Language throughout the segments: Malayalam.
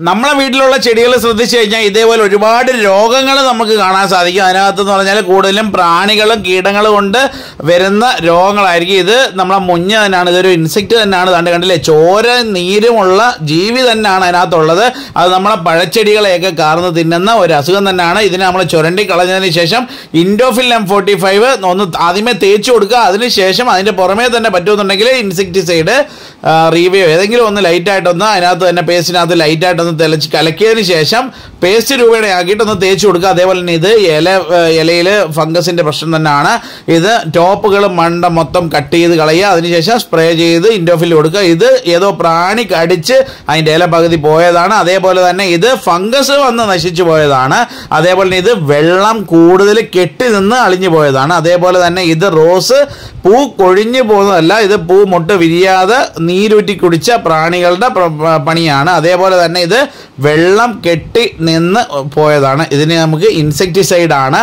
നമ്മളെ വീട്ടിലുള്ള ചെടികൾ ശ്രദ്ധിച്ചു കഴിഞ്ഞാൽ ഇതേപോലെ ഒരുപാട് രോഗങ്ങൾ നമുക്ക് കാണാൻ സാധിക്കും. അതിനകത്തെന്ന് പറഞ്ഞാൽ കൂടുതലും പ്രാണികളും കീടങ്ങളും കൊണ്ട് വരുന്ന രോഗങ്ങളായിരിക്കും. ഇത് നമ്മളെ മുഞ്ഞ തന്നെയാണ്, ഇതൊരു ഇൻസെക്റ്റ് തന്നെയാണ്. കണ്ടില്ലേ, ചോര നീരുമുള്ള ജീവി തന്നെയാണ് അതിനകത്തുള്ളത്. അത് നമ്മളെ പഴച്ചെടികളെയൊക്കെ കാർന്ന് തിന്നുന്ന ഒരു അസുഖം തന്നെയാണ്. ഇതിനെ നമ്മൾ ചുരണ്ടി കളഞ്ഞതിന് ശേഷം ഇൻഡോഫിൽ M45 ഒന്ന് ആദ്യമേ തേച്ച് കൊടുക്കുക. അതിനുശേഷം അതിൻ്റെ പുറമേ തന്നെ പറ്റുമെന്നുണ്ടെങ്കിൽ ഇൻസെക്ടിസൈഡ് റീവ്യൂ ഏതെങ്കിലും ഒന്ന് ലൈറ്റായിട്ടൊന്ന് അതിനകത്ത് തന്നെ പേസ്റ്റിനകത്ത് ലൈറ്റായിട്ടൊന്ന് തെളിച്ച് കലക്കിയതിന് ശേഷം പേസ്റ്റ് രൂപയുടെ ആക്കിയിട്ടൊന്ന് തേച്ച് കൊടുക്കുക. അതേപോലെ തന്നെ ഇത് ഇലയിൽ ഫംഗസിൻ്റെ പ്രശ്നം തന്നെയാണ്. ഇത് ടോപ്പുകൾ മണ്ട മൊത്തം കട്ട് ചെയ്ത് കളയുക. അതിനുശേഷം സ്പ്രേ ചെയ്ത് ഇൻഡോഫിൽ കൊടുക്കുക. ഇത് ഏതോ പ്രാണി കടിച്ച് അതിൻ്റെ ഇല പകുതി പോയതാണ്. അതേപോലെ തന്നെ ഇത് ഫംഗസ് വന്ന് നശിച്ചു പോയതാണ്. അതേപോലെ തന്നെ ഇത് വെള്ളം കൂടുതൽ കെട്ടി നിന്ന് അളിഞ്ഞു പോയതാണ്. അതേപോലെ തന്നെ ഇത് റോസ് പൂ കൊഴിഞ്ഞു പോകുന്നതല്ല, ഇത് പൂ മുട്ട് വിരിയാതെ നീരൂറ്റി കുടിച്ച പ്രാണികളുടെ പണിയാണ്. അതേപോലെ തന്നെ ഇത് വെള്ളം കെട്ടി നിന്ന് പോയതാണ്. ഇതിന് നമുക്ക് ഇൻസെക്ടിസൈഡാണ്.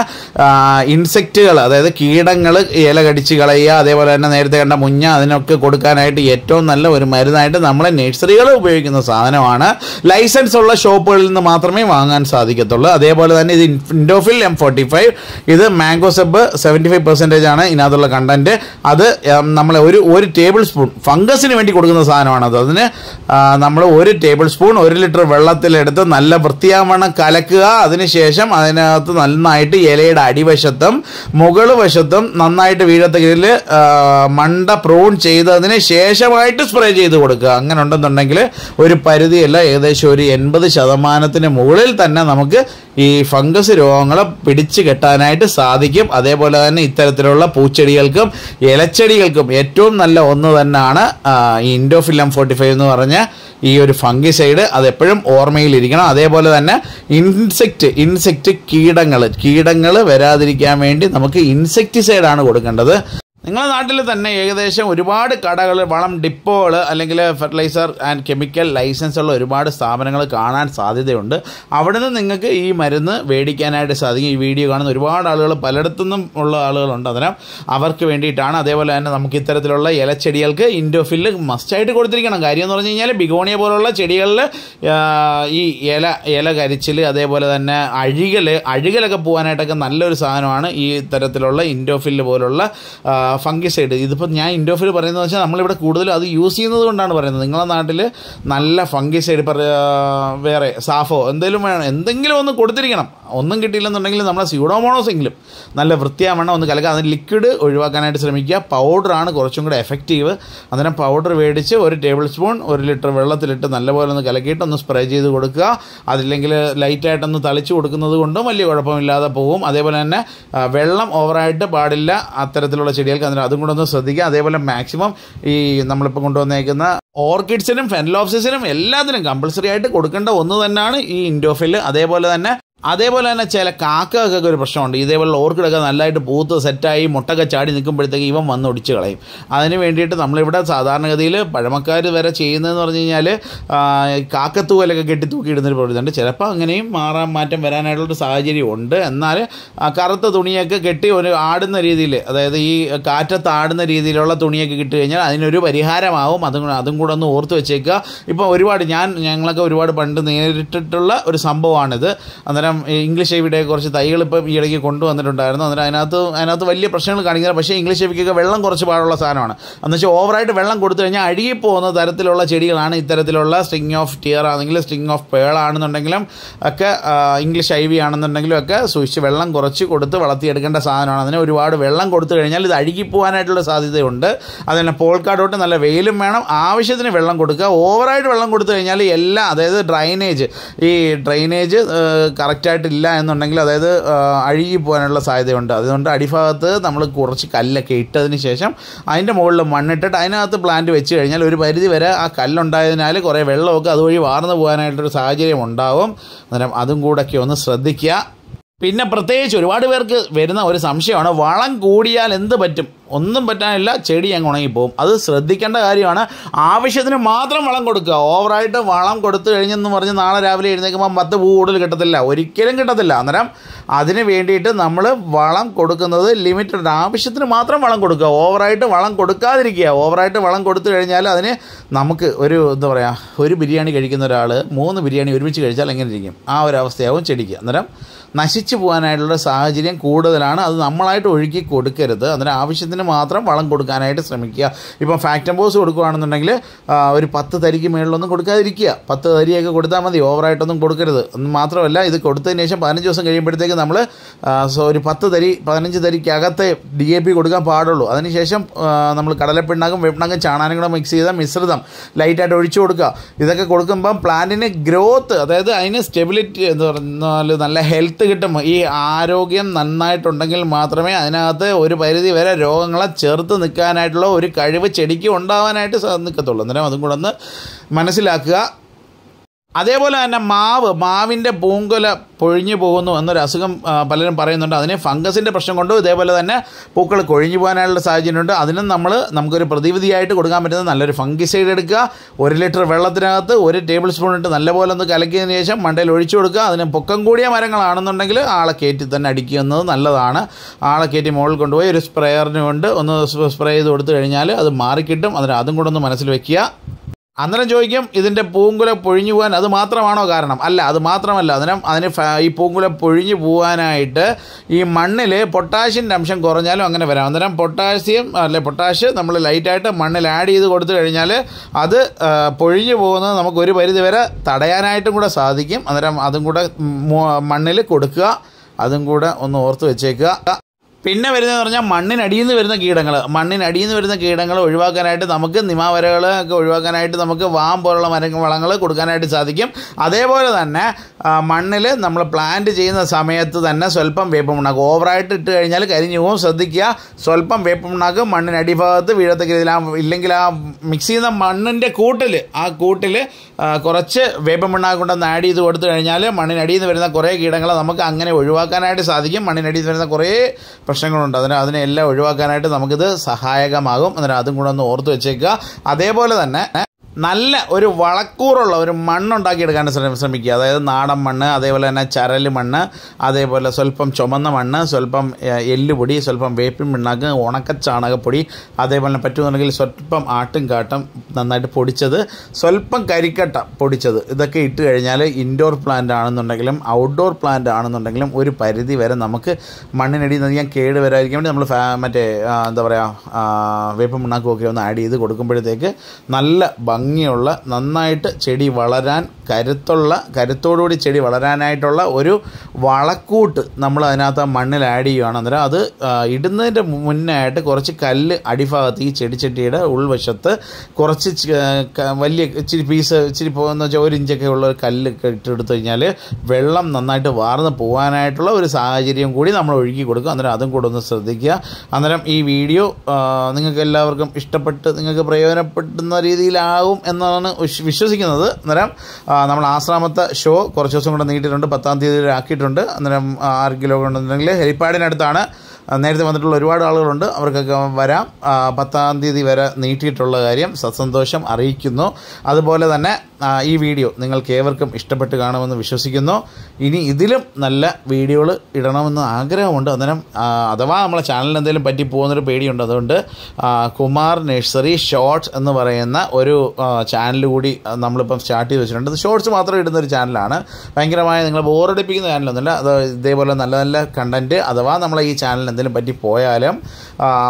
ഇൻസെക്റ്റുകൾ അതായത് കീടങ്ങൾ ഇല കടിച്ച് കളയുക, അതേപോലെ തന്നെ നേരത്തെ കണ്ട മുഞ്ഞ, അതിനൊക്കെ കൊടുക്കാനായിട്ട് ഏറ്റവും നല്ല ഒരു മരുന്നായിട്ട് നമ്മളെ നഴ്സറികൾ ഉപയോഗിക്കുന്ന സാധനമാണ്. ലൈസൻസ് ഉള്ള ഷോപ്പുകളിൽ നിന്ന് മാത്രമേ വാങ്ങാൻ സാധിക്കത്തുള്ളൂ. അതേപോലെ തന്നെ ഇത് ഇൻഡോഫിൽ M45, ഇത് മാംഗോ സബ് 75% ആണ് ഇതിനകത്തുള്ള കണ്ടന്റ്. അത് നമ്മൾ ഒരു ടേബിൾ സ്പൂൺ ഫംഗസിന് വേണ്ടി കൊടുക്കുന്ന സാധനമാണത്. അതിന് നമ്മൾ 1 ടേബിൾ സ്പൂൺ 1 ലിറ്റർ വെള്ളത്തിലെടുത്ത് നല്ല വൃത്തിയാവണ്ണം കലക്കുക. അതിനുശേഷം അതിനകത്ത് നന്നായിട്ട് ഇലയുടെ അടിവശത്തും മുകൾ വശത്തും നന്നായിട്ട് വീഴത്തകിൽ മണ്ട പ്രൂൺ ചെയ്തതിന് ശേഷമായിട്ട് സ്പ്രേ ചെയ്ത് കൊടുക്കുക. അങ്ങനെ ഉണ്ടെന്നുണ്ടെങ്കിൽ ഒരു പരിധിയല്ല, ഏകദേശം ഒരു 80% മുകളിൽ തന്നെ നമുക്ക് ഈ ഫംഗസ് രോഗങ്ങളെ പിടിച്ചു കെട്ടാനായിട്ട് സാധിക്കും. അതേപോലെ തന്നെ ഇത്തരത്തിലുള്ള പൂച്ചെടികൾക്കും ഇലച്ചെടികൾക്കും ഏറ്റവും നല്ല ഒന്ന് തന്നെയാണ് ഈ ഇൻഡോഫിൽ M45 എന്ന് പറഞ്ഞ ഈ ഒരു ഫംഗിസൈഡ്. അതെപ്പോഴും ഓർമ്മയിലിരിക്കണം. അതേപോലെ തന്നെ ഇൻസെക്റ്റ് കീടങ്ങൾ വരാതിരിക്കാൻ വേണ്ടി നമുക്ക് ഇൻസെക്ടിസൈഡാണ് കൊടുക്കേണ്ടത്. നിങ്ങളുടെ നാട്ടിൽ തന്നെ ഏകദേശം ഒരുപാട് കടകൾ, വളം ഡിപ്പോകൾ, അല്ലെങ്കിൽ ഫെർട്ടിലൈസർ ആൻഡ് കെമിക്കൽ ലൈസൻസ് ഉള്ള ഒരുപാട് സ്ഥാപനങ്ങൾ കാണാൻ സാധ്യതയുണ്ട്. അവിടെ നിന്ന് നിങ്ങൾക്ക് ഈ മരുന്ന് മേടിക്കാനായിട്ട് സാധിക്കും. ഈ വീഡിയോ കാണുന്ന ഒരുപാട് ആളുകൾ പലയിടത്തുനിന്നും ഉള്ള ആളുകളുണ്ട്. അതിന് അവർക്ക് വേണ്ടിയിട്ടാണ്. അതേപോലെ തന്നെ നമുക്ക് ഇത്തരത്തിലുള്ള ഇലച്ചെടികൾക്ക് ഇൻഡോഫിൽ മസ്റ്റായിട്ട് കൊടുത്തിരിക്കണം. കാര്യം എന്ന് പറഞ്ഞു കഴിഞ്ഞാൽ ബിഗോണിയ പോലുള്ള ചെടികളിൽ ഈ ഇല കരിച്ചിൽ, അതേപോലെ തന്നെ അഴുകലൊക്കെ പോകാനായിട്ടൊക്കെ നല്ലൊരു സാധനമാണ് ഈ തരത്തിലുള്ള ഇൻഡോഫിൽ പോലുള്ള ഫംഗിസൈഡ്. ഇതിപ്പോൾ ഞാൻ ഇൻഡോഫിൽ പറയുന്നത് വെച്ചാൽ നമ്മളിവിടെ കൂടുതലും അത് യൂസ് ചെയ്യുന്നത് കൊണ്ടാണ് പറയുന്നത്. നിങ്ങളുടെ നാട്ടിൽ നല്ല ഫംഗിസൈഡ് വേറെ സാഫോ എന്തെങ്കിലും ഒന്ന് കൊടുത്തിരിക്കണം. ഒന്നും കിട്ടിയില്ലെന്നുണ്ടെങ്കിൽ നമ്മളെ സ്യൂഡോമോണോസ് എങ്കിലും നല്ല വൃത്തിയാവണ്ണം ഒന്ന് കലക്കുക. അതിന് ലിക്വിഡ് ഒഴിവാക്കാനായിട്ട് ശ്രമിക്കുക. പൗഡറാണ് കുറച്ചും കൂടെ എഫക്റ്റീവ്. അതിനെ പൗഡർ മേടിച്ച് 1 ടേബിൾ സ്പൂൺ 1 ലിറ്റർ വെള്ളത്തിലിട്ട് നല്ലപോലെ ഒന്ന് കലക്കിയിട്ട് ഒന്ന് സ്പ്രേ ചെയ്ത് കൊടുക്കുക. അതില്ലെങ്കിൽ ലൈറ്റായിട്ടൊന്ന് തളിച്ച് കൊടുക്കുന്നത് കൊണ്ടും വലിയ കുഴപ്പമില്ലാതെ പോകും. അതേപോലെ തന്നെ വെള്ളം ഓവറായിട്ട് പാടില്ല അത്തരത്തിലുള്ള ചെടികൾക്ക്. അതിന് അതും കൂടെ ഒന്ന് ശ്രദ്ധിക്കുക. അതേപോലെ മാക്സിമം ഈ നമ്മളിപ്പോൾ കൊണ്ടുവന്നേക്കുന്ന ഓർക്കിഡ്സിനും ഫെൻലോപ്സിസിനും എല്ലാത്തിനും കമ്പൾസറി ആയിട്ട് കൊടുക്കേണ്ട ഒന്ന് തന്നെയാണ് ഈ ഇൻഡോഫിൽ. അതേപോലെ തന്നെ ചില കാക്കകൾക്കൊക്കെ ഒരു പ്രശ്നമുണ്ട്. ഇതേപോലെ ഓർക്കിഡൊക്കെ നല്ലതായിട്ട് പൂത്ത് സെറ്റായി മുട്ടൊക്കെ ചാടി നിൽക്കുമ്പോഴത്തേക്ക് ഇവൻ വന്ന് ഒടിച്ച് കളയും. അതിന് വേണ്ടിയിട്ട് നമ്മളിവിടെ സാധാരണഗതിയിൽ പഴമക്കാർ വരെ ചെയ്യുന്നതെന്ന് പറഞ്ഞു കഴിഞ്ഞാൽ കാക്കത്തൂവലൊക്കെ കെട്ടി തൂക്കിയിടുന്നൊരു പ്രവൃത്തിയുണ്ട്. ചിലപ്പോൾ അങ്ങനെയും മാറ്റം വരാനായിട്ടുള്ളൊരു സാഹചര്യം ഉണ്ട്. എന്നാൽ കറുത്ത തുണിയൊക്കെ കെട്ടി ഒരു ആടുന്ന രീതിയിൽ, അതായത് ഈ കാറ്റത്ത് ആടുന്ന രീതിയിലുള്ള തുണിയൊക്കെ കിട്ടി കഴിഞ്ഞാൽ അതിനൊരു പരിഹാരമാവും. അതും കൂടെ ഒന്ന് ഓർത്ത് വെച്ചേക്കുക. ഇപ്പോൾ ഞങ്ങളൊക്കെ ഒരുപാട് പണ്ട് നേരിട്ടിട്ടുള്ള ഒരു സംഭവമാണിത്. അന്നേരം ഇംഗ്ലീഷ് ഐവിയുടെ കുറച്ച് തൈകൾ ഇപ്പം ഈ ഇടയ്ക്ക് കൊണ്ടുവന്നിട്ടുണ്ടായിരുന്നു. അതിനകത്ത് വലിയ പ്രശ്നങ്ങൾ കാണിക്കുന്നത്. പക്ഷേ ഇംഗ്ലീഷ് ഐവിക്കൊക്കെ വെള്ളം കുറച്ച് പാടുള്ള സാധനമാണ്. എന്ന് വെച്ചാൽ ഓവറായിട്ട് വെള്ളം കൊടുത്തു കഴിഞ്ഞാൽ അഴുകിപ്പോകുന്ന തരത്തിലുള്ള ചെടികളാണ് ഇത്തരത്തിലുള്ള സ്ട്രിങ് ഓഫ് ടിയർ ആണെങ്കിലും സ്ട്രിങ് ഓഫ് പേൾ ആണെന്നുണ്ടെങ്കിലും ഒക്കെ ഇംഗ്ലീഷ് ഐവി ആണെന്നുണ്ടെങ്കിലും ഒക്കെ സൂക്ഷിച്ച് വെള്ളം കുറച്ച് കൊടുത്ത് വളർത്തിയെടുക്കേണ്ട സാധനമാണ്. അതിന് ഒരുപാട് വെള്ളം കൊടുത്തു കഴിഞ്ഞാൽ ഇത് അഴുകിപ്പോകാനായിട്ടുള്ള സാധ്യതയുണ്ട്. അതുപോലെ പോൾക്കാടോട്ട് നല്ല വെയിലും വേണം, ആവശ്യത്തിന് വെള്ളം കൊടുക്കുക. ഓവറായിട്ട് വെള്ളം കൊടുത്തു കഴിഞ്ഞാൽ അതായത് ഡ്രൈനേജ് കറക്റ്റായിട്ടില്ല എന്നുണ്ടെങ്കിൽ അതായത് അഴുകി പോകാനുള്ള സാധ്യതയുണ്ട്. അതുകൊണ്ട് അടിഭാഗത്ത് നമ്മൾ കുറച്ച് കല്ലൊക്കെ ഇട്ടതിന് ശേഷം അതിൻ്റെ മുകളിൽ മണ്ണിട്ടിട്ട് അതിനകത്ത് പ്ലാന്റ് വെച്ച് കഴിഞ്ഞാൽ ഒരു പരിധി വരെ ആ കല്ലുണ്ടായതിനാൽ കുറേ വെള്ളമൊക്കെ അതുവഴി വാർന്നു പോകാനായിട്ടൊരു സാഹചര്യം ഉണ്ടാവും. അന്നേരം അതും കൂടെയൊക്കെ ഒന്ന് ശ്രദ്ധിക്കുക. പിന്നെ പ്രത്യേകിച്ച് ഒരുപാട് പേർക്ക് വരുന്ന ഒരു സംശയമാണ്, വളം കൂടിയാൽ എന്ത് പറ്റും? ഒന്നും പറ്റാനില്ല, ചെടി അങ്ങ് ഉണങ്ങിപ്പോവും. അത് ശ്രദ്ധിക്കേണ്ട കാര്യമാണ്. ആവശ്യത്തിന് മാത്രം വളം കൊടുക്കുക. ഓവറായിട്ട് വളം കൊടുത്തു കഴിഞ്ഞെന്ന് പറഞ്ഞ് നാളെ രാവിലെ എഴുന്നേൽക്കുമ്പോൾ 10 പൂ കൂടുതൽ കിട്ടത്തില്ല, ഒരിക്കലും കിട്ടത്തില്ല. അന്നേരം അതിന് വേണ്ടിയിട്ട് നമ്മൾ വളം കൊടുക്കുന്നത് ലിമിറ്റഡ്, ആവശ്യത്തിന് മാത്രം വളം കൊടുക്കുക. ഓവറായിട്ട് വളം കൊടുക്കാതിരിക്കുക. ഓവറായിട്ട് വളം കൊടുത്തു കഴിഞ്ഞാൽ അതിന് നമുക്ക് ഒരു ബിരിയാണി കഴിക്കുന്ന ഒരാൾ 3 ബിരിയാണി ഒരുമിച്ച് കഴിച്ചാൽ എങ്ങനെ ഇരിക്കും? ആ ഒരു അവസ്ഥയാവും ചെടിക്ക്. അന്നേരം നശിച്ചു പോകാനായിട്ടുള്ള സാഹചര്യം കൂടുതലാണ്. അത് നമ്മളായിട്ട് ഒഴുക്കി കൊടുക്കരുത്. അതിന് ആവശ്യത്തിന് മാത്രം വളം കൊടുക്കാനായിട്ട് ശ്രമിക്കുക. ഇപ്പം ഫാക്ടംബോസ് കൊടുക്കുകയാണെന്നുണ്ടെങ്കിൽ ഒരു 10 തരിക്ക് മേളിലൊന്നും കൊടുക്കാതിരിക്കുക. 10 തരിയൊക്കെ കൊടുത്താൽ മതി, ഓവറായിട്ടൊന്നും കൊടുക്കരുത്. എന്ന് മാത്രമല്ല, ഇത് കൊടുത്തതിന് ശേഷം 15 ദിവസം കഴിയുമ്പോഴത്തേക്ക് നമ്മൾ ഒരു 10 തരി 15 തരിക്കകത്തെ DAP കൊടുക്കാൻ പാടുള്ളൂ. അതിനുശേഷം നമ്മൾ കടലപ്പിണ്ണാക്കും വേപ്പിണ്ണാക്കും ചാണാനും കൂടെ മിക്സ് ചെയ്ത മിശ്രിതം ലൈറ്റായിട്ട് ഒഴിച്ചു കൊടുക്കുക. ഇതൊക്കെ കൊടുക്കുമ്പം പ്ലാന്റിന് ഗ്രോത്ത്, അതായത് അതിന് സ്റ്റെബിലിറ്റി എന്ന് പറഞ്ഞാൽ നല്ല ഹെൽത്ത് കിട്ടും. ഈ ആരോഗ്യം നന്നായിട്ടുണ്ടെങ്കിൽ മാത്രമേ അതിനകത്ത് ഒരു പരിധി വരെ രോഗങ്ങളെ ചെറുത്ത് നിൽക്കാനായിട്ടുള്ള ഒരു കഴിവ് ചെടിക്ക് ഉണ്ടാവാനായിട്ട് നിൽക്കത്തുള്ളൂ. അന്നേരം അതും കൂടെ ഒന്ന് മനസ്സിലാക്കുക. അതേപോലെ തന്നെ മാവിൻ്റെ പൂങ്കൊല പൊഴിഞ്ഞു പോകുന്നു എന്നൊരു അസുഖം പലരും പറയുന്നുണ്ട്. അതിന് ഫംഗസിൻ്റെ പ്രശ്നം കൊണ്ടും ഇതേപോലെ തന്നെ പൂക്കൾ കൊഴിഞ്ഞു പോകാനുള്ള സാഹചര്യമുണ്ട്. അതിനും നമുക്കൊരു പ്രതിവിധിയായിട്ട് കൊടുക്കാൻ പറ്റുന്ന നല്ലൊരു ഫംഗിസൈഡ് എടുക്കുക. 1 ലിറ്റർ വെള്ളത്തിനകത്ത് 1 ടേബിൾ സ്പൂൺ ഇട്ട് നല്ലപോലെ ഒന്ന് കലക്കിയതിന് ശേഷം മണ്ടയിൽ ഒഴിച്ചു കൊടുക്കുക. അതിന് പൊക്കം കൂടിയ മരങ്ങളാണെന്നുണ്ടെങ്കിൽ ആളെ കയറ്റി തന്നെ അടിക്കുന്നത് നല്ലതാണ്. ആളെ കയറ്റി മുകളിൽ കൊണ്ടുപോയി ഒരു സ്പ്രേയറിന് കൊണ്ട് ഒന്ന് സ്പ്രേ ചെയ്ത് കൊടുത്തു കഴിഞ്ഞാൽ അത് മാറിക്കിട്ടും. അതിന് അതും കൂടെ ഒന്ന് മനസ്സിൽ വെക്കുക. അന്നേരം ചോദിക്കും, ഇതിൻ്റെ പൂങ്കുല പൊഴിഞ്ഞു പോകാൻ അത് മാത്രമാണോ കാരണം? അല്ല, അത് മാത്രമല്ല. അതിന് ഈ പൂങ്കുല പൊഴിഞ്ഞു പോകാനായിട്ട് ഈ മണ്ണിൽ പൊട്ടാഷ്യൻ്റെ അംശം കുറഞ്ഞാലും അങ്ങനെ വരാം. അന്നേരം പൊട്ടാഷ് നമ്മൾ ലൈറ്റായിട്ട് മണ്ണിൽ ആഡ് ചെയ്ത് കൊടുത്തു കഴിഞ്ഞാൽ അത് പൊഴിഞ്ഞു പോകുന്നത് നമുക്ക് ഒരു പരിധി വരെ തടയാനായിട്ടും കൂടെ സാധിക്കും. അന്നേരം അതും കൂടെ മണ്ണിൽ കൊടുക്കുക. അതും കൂടെ ഒന്ന് ഓർത്ത് വെച്ചേക്കുക. പിന്നെ വരുന്നതെന്ന് പറഞ്ഞാൽ മണ്ണിനടിയിൽ നിന്ന് വരുന്ന കീടങ്ങൾ ഒഴിവാക്കാനായിട്ട് നമുക്ക് നിമാവരകളൊക്കെ ഒഴിവാക്കാനായിട്ട് നമുക്ക് വാം പോലുള്ള വളങ്ങൾ കൊടുക്കാനായിട്ട് സാധിക്കും. അതേപോലെ തന്നെ മണ്ണിൽ നമ്മൾ പ്ലാന്റ് ചെയ്യുന്ന സമയത്ത് തന്നെ സ്വല്പം വേപ്പമുണ്ടാക്കും. ഓവറായിട്ട് ഇട്ട് കഴിഞ്ഞാൽ കരിഞ്ഞു പോകും, ശ്രദ്ധിക്കുക. സ്വല്പം വേപ്പമുണ്ടാക്കും മണ്ണിനടിഭാഗത്ത് വീഴത്തക്ക രീതിയിൽ. ഇല്ലെങ്കിൽ ആ മിക്സ് ചെയ്യുന്ന മണ്ണിൻ്റെ കൂട്ടിൽ കുറച്ച് വേപ്പമുണ്ടാക്കും കൊണ്ടൊന്ന് ആഡ് ചെയ്ത് കൊടുത്തു കഴിഞ്ഞാൽ മണ്ണിനടിയിൽ നിന്ന് വരുന്ന കുറേ കീടങ്ങളെ നമുക്ക് അങ്ങനെ ഒഴിവാക്കാനായിട്ട് സാധിക്കും. മണ്ണിനടിയിൽ നിന്ന് വരുന്ന കുറേ പ്രശ്നങ്ങളുണ്ട്. അതിനെല്ലാം ഒഴിവാക്കാനായിട്ട് നമുക്കിത് സഹായകമാകും. അന്നേരം അതും കൂടെ ഒന്ന് ഓർത്ത് വെച്ചേക്കുക. അതേപോലെ തന്നെ നല്ല ഒരു വളക്കൂറുള്ള ഒരു മണ്ണുണ്ടാക്കിയെടുക്കാൻ ശ്രമിക്കുക. അതായത് നാടൻ മണ്ണ്, അതേപോലെ തന്നെ ചരൽ മണ്ണ്, അതേപോലെ സ്വല്പം ചുമന്ന മണ്ണ്, സ്വല്പം എല്ലുപൊടി, സ്വല്പം വേപ്പിൻ പിണ്ണാക്ക്, ഉണക്ക ചാണകപ്പൊടി, അതേപോലെ പറ്റുന്നുണ്ടെങ്കിൽ സ്വല്പം ആട്ടും കാട്ടം നന്നായിട്ട് പൊടിച്ചത്, സ്വല്പം കരിക്കട്ട പൊടിച്ചത്, ഇതൊക്കെ ഇട്ട് കഴിഞ്ഞാൽ ഇൻഡോർ പ്ലാന്റ് ആണെന്നുണ്ടെങ്കിലും ഔട്ട്ഡോർ പ്ലാന്റ് ആണെന്നുണ്ടെങ്കിലും ഒരു പരിധി വരെ നമുക്ക് മണ്ണിനടിയിൽ നിന്ന് ഞാൻ കേട് വരാതിരിക്കാൻ വേണ്ടി നമ്മൾ വേപ്പിൻ പിണ്ണാക്കുമൊക്കെ ഒന്ന് ആഡ് ചെയ്ത് കൊടുക്കുമ്പോഴത്തേക്ക് നല്ല ഭംഗിയുള്ള, നന്നായിട്ട് ചെടി വളരാൻ കരുത്തോടുകൂടി ചെടി വളരാനായിട്ടുള്ള ഒരു വളക്കൂട്ട് നമ്മൾ അതിനകത്ത് മണ്ണിൽ ആഡ് ചെയ്യുകയാണ്. അന്നേരം അത് ഇടുന്നതിൻ്റെ മുന്നായിട്ട് കുറച്ച് കല്ല് അടിഭാഗത്ത് ഈ ചെടിച്ചട്ടിയുടെ ഉൾവശത്ത് കുറച്ച് വലിയ ഇച്ചിരി പോകുന്ന വെച്ചാൽ 1 ഇഞ്ചൊക്കെ ഉള്ള ഒരു കല്ല് ഇട്ടെടുത്തു കഴിഞ്ഞാൽ വെള്ളം നന്നായിട്ട് വാർന്ന് പോകാനായിട്ടുള്ള ഒരു സാഹചര്യം കൂടി നമ്മൾ ഒഴുകി കൊടുക്കും. അന്നേരം അതും കൂടെ ഒന്ന് ശ്രദ്ധിക്കുക. അന്നേരം ഈ വീഡിയോ നിങ്ങൾക്ക് എല്ലാവർക്കും ഇഷ്ടപ്പെട്ട് നിങ്ങൾക്ക് പ്രയോജനപ്പെടുന്ന രീതിയിലാകും എന്നാണ് വിശ്വസിക്കുന്നത്. അന്നേരം നമ്മൾ ആശ്രാമത്തെ ഷോ കുറച്ച് ദിവസം കൂടെ നീട്ടിയിട്ടുണ്ട്, 10-ാം തീയതി ആക്കിയിട്ടുണ്ട്. അന്നേരം 6 കിലോ ഉണ്ടെന്നുണ്ടെങ്കിൽ ഹെലിപ്പാഡിനടുത്താണ് നേരത്തെ വന്നിട്ടുള്ള ഒരുപാട് ആളുകളുണ്ട്, അവർക്കൊക്കെ വരാം. 10-ാം തീയതി വരെ നീട്ടിയിട്ടുള്ള കാര്യം സസന്തോഷം അറിയിക്കുന്നു. അതുപോലെ തന്നെ ഈ വീഡിയോ നിങ്ങൾക്ക് ഏവർക്കും ഇഷ്ടപ്പെട്ട് കാണുമെന്ന് വിശ്വസിക്കുന്നു. ഇനി ഇതിലും നല്ല വീഡിയോകൾ ഇടണമെന്ന് ആഗ്രഹമുണ്ട്. അന്നേരം അഥവാ നമ്മളെ ചാനലിന് എന്തെങ്കിലും പറ്റിപ്പോകുന്നൊരു പേടിയുണ്ട്. അതുകൊണ്ട് കുമാർ നഴ്സറി ഷോർട്സ് എന്ന് പറയുന്ന ഒരു ചാനൽ കൂടി നമ്മളിപ്പം സ്റ്റാർട്ട് ചെയ്ത് വെച്ചിട്ടുണ്ട്. ഇത് ഷോർട്സ് മാത്രം ഇടുന്നൊരു ചാനലാണ്. ഭയങ്കരമായ നിങ്ങൾ ബോറടിപ്പിക്കുന്ന ചാനലൊന്നുമില്ല. അത് ഇതേപോലെ നല്ല നല്ല കണ്ടൻറ്റ് അഥവാ നമ്മളെ ഈ ചാനലിന് എന്തെങ്കിലും പറ്റിപ്പോയാലും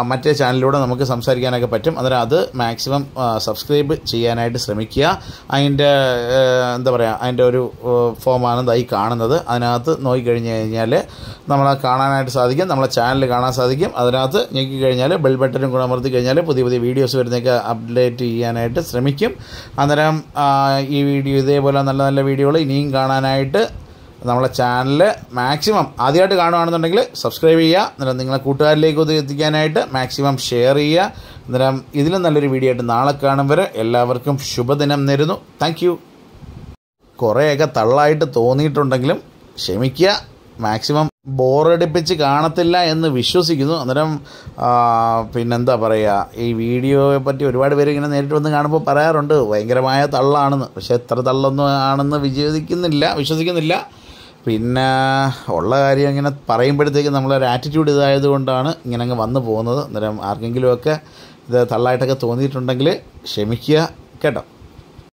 മറ്റേ ചാനലിലൂടെ നമുക്ക് സംസാരിക്കാനൊക്കെ പറ്റും. അന്നേരം അത് മാക്സിമം സബ്സ്ക്രൈബ് ചെയ്യാനായിട്ട് ശ്രമിക്കുക. അതിൻ്റെ അതിൻ്റെ ഒരു ഫോമാണ് ഇതായി കാണുന്നത്. അതിനകത്ത് നോക്കിക്കഴിഞ്ഞ് കഴിഞ്ഞാൽ നമ്മളെ കാണാനായിട്ട് സാധിക്കും, നമ്മളെ ചാനൽ കാണാൻ സാധിക്കും. അതിനകത്ത് ഞെക്കി കഴിഞ്ഞാൽ ബെൽ ബട്ടനും കൂടെ അമർത്തി കഴിഞ്ഞാൽ പുതിയ പുതിയ വീഡിയോസ് വരുന്നതൊക്കെ അപ്ഡേറ്റ് ചെയ്യാനായിട്ട് ശ്രമിക്കും. അന്നേരം ഈ വീഡിയോ ഇതേപോലെ നല്ല നല്ല വീഡിയോകൾ ഇനിയും കാണാനായിട്ട് നമ്മളെ ചാനൽ മാക്സിമം ആദ്യമായിട്ട് കാണുകയാണെന്നുണ്ടെങ്കിൽ സബ്സ്ക്രൈബ് ചെയ്യുക. അന്നേരം നിങ്ങളെ കൂട്ടുകാരിലേക്ക് എത്തിക്കാനായിട്ട് മാക്സിമം ഷെയർ ചെയ്യുക. അന്നേരം ഇതിലും നല്ലൊരു വീഡിയോ ആയിട്ട് നാളെ കാണും വരെ എല്ലാവർക്കും ശുഭദിനം നേരുന്നു. Thank you. കുറേയൊക്കെ തള്ളായിട്ട് തോന്നിയിട്ടുണ്ടെങ്കിലും ക്ഷമിക്കുക. മാക്സിമം ബോറടിപ്പിച്ച് കാണത്തില്ല എന്ന് വിശ്വസിക്കുന്നു. അന്നേരം പിന്നെന്താ പറയുക, ഈ വീഡിയോയെ പറ്റി ഒരുപാട് പേര് ഇങ്ങനെ നേരിട്ട് വന്ന് കാണുമ്പോൾ പറയാറുണ്ട് ഭയങ്കരമായ തള്ളാണെന്ന്. പക്ഷേ എത്ര തള്ളൊന്നും ആണെന്ന് വിശ്വസിക്കുന്നില്ല. പിന്നെ ഉള്ള കാര്യം ഇങ്ങനെ പറയുമ്പോഴത്തേക്ക് നമ്മളൊരു ആറ്റിറ്റ്യൂഡ് ഇതായതുകൊണ്ടാണ് ഇങ്ങനെ അങ്ങ് വന്നു പോകുന്നത്. അന്നേരം ആർക്കെങ്കിലുമൊക്കെ ഇത് തള്ളായിട്ടൊക്കെ തോന്നിയിട്ടുണ്ടെങ്കിൽ ക്ഷമിക്കുക കേട്ടോ.